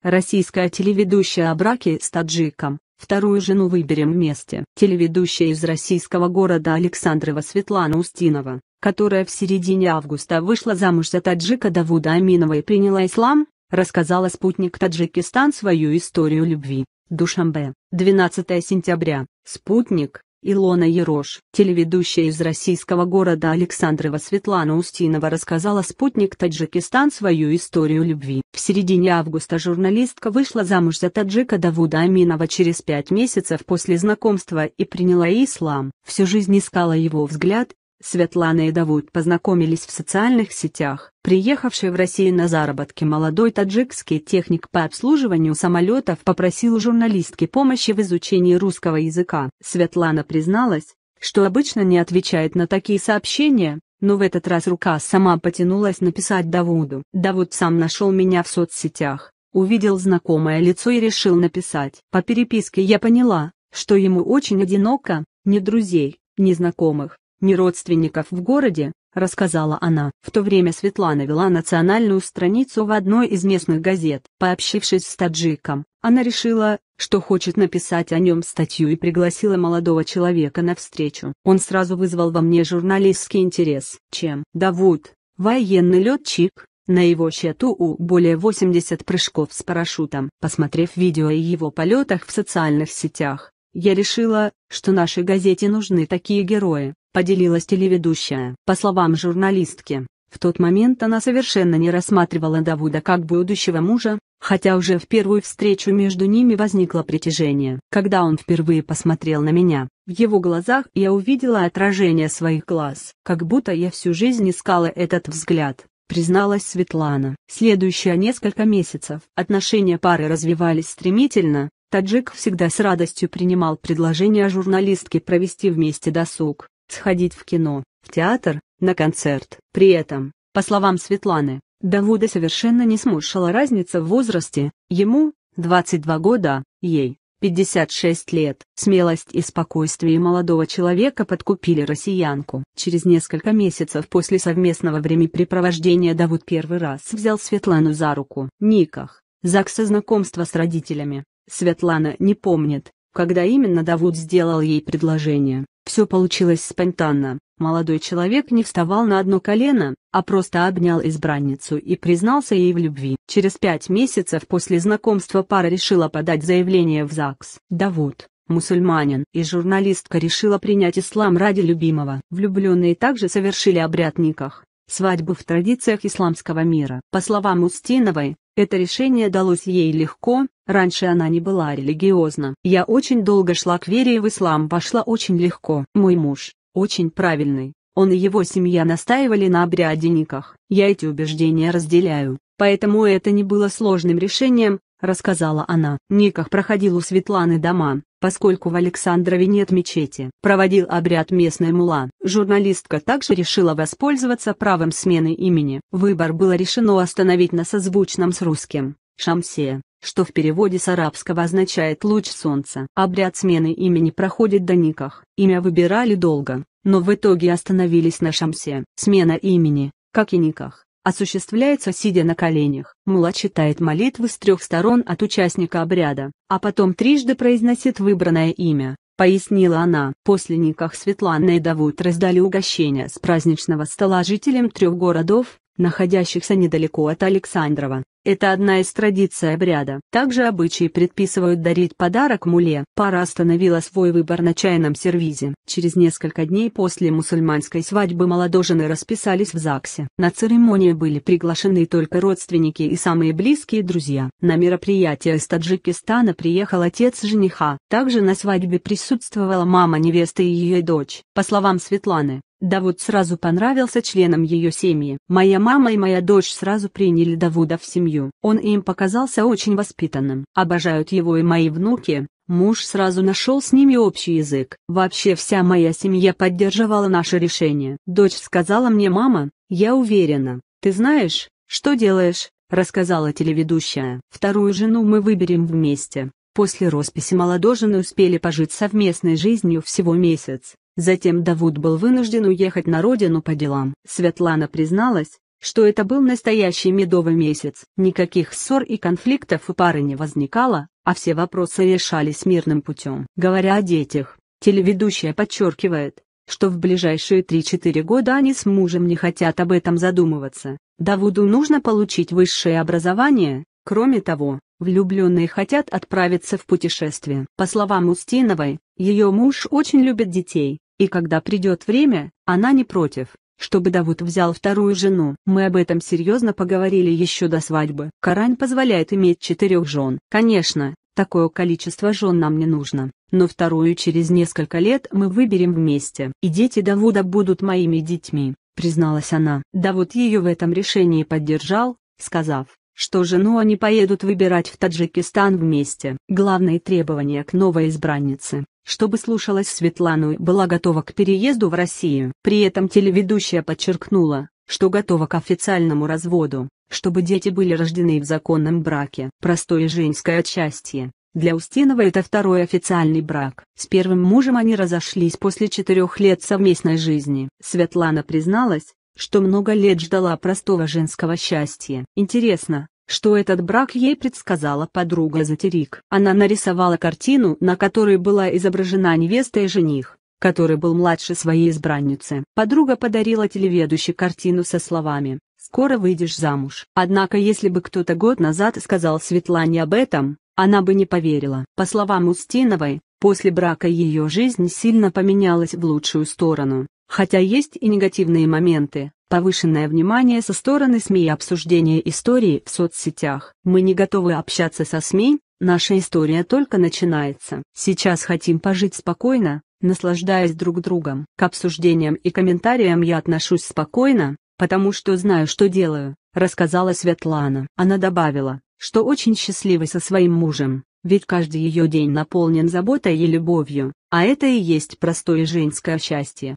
Российская телеведущая о браке с таджиком. Вторую жену выберем вместе. Телеведущая из российского города Александрова Светлана Устинова, которая в середине августа вышла замуж за таджика Давуда Аминова и приняла ислам, рассказала спутник Таджикистан свою историю любви. Душанбе, 12 сентября. Спутник. Илона Ерош, телеведущая из российского города Александрова Светлана Устинова рассказала спутник Таджикистан свою историю любви. В середине августа журналистка вышла замуж за таджика Давуда Аминова через 5 месяцев после знакомства и приняла ислам. Всю жизнь искала его взгляд. Светлана и Давуд познакомились в социальных сетях. Приехавший в Россию на заработки молодой таджикский техник по обслуживанию самолетов попросил у журналистки помощи в изучении русского языка. Светлана призналась, что обычно не отвечает на такие сообщения, но в этот раз рука сама потянулась написать Давуду. Давуд сам нашел меня в соцсетях, увидел знакомое лицо и решил написать. По переписке я поняла, что ему очень одиноко, ни друзей, ни знакомых, ни родственников в городе, рассказала она. В то время Светлана вела национальную страницу в одной из местных газет. Пообщавшись с таджиком, она решила, что хочет написать о нем статью и пригласила молодого человека на встречу. Он сразу вызвал во мне журналистский интерес. Чем? Давуд, военный летчик, на его счету более 80 прыжков с парашютом. Посмотрев видео о его полетах в социальных сетях, я решила, что нашей газете нужны такие герои, поделилась телеведущая. По словам журналистки, в тот момент она совершенно не рассматривала Давуда как будущего мужа, хотя уже в первую встречу между ними возникло притяжение. Когда он впервые посмотрел на меня, в его глазах я увидела отражение своих глаз. Как будто я всю жизнь искала этот взгляд, призналась Светлана. Следующие несколько месяцев отношения пары развивались стремительно. Таджик всегда с радостью принимал предложение журналистки провести вместе досуг, сходить в кино, в театр, на концерт. При этом, по словам Светланы, Давуда совершенно не смущала разница в возрасте, ему 22 года, ей 56 лет. Смелость и спокойствие молодого человека подкупили россиянку. Через несколько месяцев после совместного времяпрепровождения Давуд первый раз взял Светлану за руку. Никах, ЗАГС и знакомство с родителями. Светлана не помнит, когда именно Давуд сделал ей предложение. Все получилось спонтанно. Молодой человек не вставал на одно колено, а просто обнял избранницу и признался ей в любви. Через 5 месяцев после знакомства пара решила подать заявление в ЗАГС. Давуд, мусульманин, и журналистка решила принять ислам ради любимого. Влюбленные также совершили обряд никах, свадьбы в традициях исламского мира. По словам Устиновой, это решение далось ей легко, раньше она не была религиозна. Я очень долго шла к вере и в ислам вошла очень легко. Мой муж, очень правильный, он и его семья настаивали на обряде никах. Я эти убеждения разделяю, поэтому это не было сложным решением, рассказала она. Никах проходил у Светланы дома, поскольку в Александрове нет мечети. Проводил обряд местный мулла. Журналистка также решила воспользоваться правом смены имени. Выбор было решено остановить на созвучном с русским «Шамсе», что в переводе с арабского означает «луч солнца». Обряд смены имени проходит до никах. Имя выбирали долго, но в итоге остановились на Шамсе. Смена имени, как и никах, осуществляется сидя на коленях. Мулла читает молитвы с 3 сторон от участника обряда, а потом трижды произносит выбранное имя, пояснила она. После никах Светлана и Давуд раздали угощения с праздничного стола жителям 3 городов, находящихся недалеко от Александрова. Это одна из традиций обряда. Также обычаи предписывают дарить подарок мулле. Пара остановила свой выбор на чайном сервизе. Через несколько дней после мусульманской свадьбы молодожены расписались в ЗАГСе. На церемонию были приглашены только родственники и самые близкие друзья. На мероприятие из Таджикистана приехал отец жениха. Также на свадьбе присутствовала мама невесты и ее дочь. По словам Светланы, Давуд сразу понравился членам ее семьи. Моя мама и моя дочь сразу приняли Давуда в семью. Он им показался очень воспитанным. Обожают его и мои внуки. Муж сразу нашел с ними общий язык. Вообще вся моя семья поддерживала наше решение. Дочь сказала мне: «Мама, я уверена, ты знаешь, что делаешь», рассказала телеведущая. Вторую жену мы выберем вместе. После росписи молодожены успели пожить совместной жизнью всего месяц. Затем Давуд был вынужден уехать на родину по делам. Светлана призналась, что это был настоящий медовый месяц. Никаких ссор и конфликтов у пары не возникало, а все вопросы решались мирным путем. Говоря о детях, телеведущая подчеркивает, что в ближайшие 3-4 года они с мужем не хотят об этом задумываться. Давуду нужно получить высшее образование, кроме того, влюбленные хотят отправиться в путешествие. По словам Устиновой, ее муж очень любит детей, и когда придет время, она не против, чтобы Давуд взял вторую жену. Мы об этом серьезно поговорили еще до свадьбы. Коран позволяет иметь 4 жен. Конечно, такое количество жен нам не нужно, но вторую через несколько лет мы выберем вместе. И дети Давуда будут моими детьми, призналась она. Давуд ее в этом решении поддержал, сказав, что жену они поедут выбирать в Таджикистан вместе. Главное требование к новой избраннице, чтобы слушалась Светлану и была готова к переезду в Россию. При этом телеведущая подчеркнула, что готова к официальному разводу, чтобы дети были рождены в законном браке. Простое женское счастье. Для Устиновой это второй официальный брак. С первым мужем они разошлись после 4 лет совместной жизни. Светлана призналась, что много лет ждала простого женского счастья. Интересно, что этот брак ей предсказала подруга-эзотерик. Она нарисовала картину, на которой была изображена невеста и жених, который был младше своей избранницы. Подруга подарила телеведущей картину со словами: «Скоро выйдешь замуж». Однако если бы кто-то год назад сказал Светлане об этом, она бы не поверила. По словам Устиновой, после брака ее жизнь сильно поменялась в лучшую сторону. Хотя есть и негативные моменты, повышенное внимание со стороны СМИ и обсуждение истории в соцсетях. Мы не готовы общаться со СМИ, наша история только начинается. Сейчас хотим пожить спокойно, наслаждаясь друг другом. К обсуждениям и комментариям я отношусь спокойно, потому что знаю, что делаю, рассказала Светлана. Она добавила, что очень счастлива со своим мужем, ведь каждый ее день наполнен заботой и любовью, а это и есть простое женское счастье.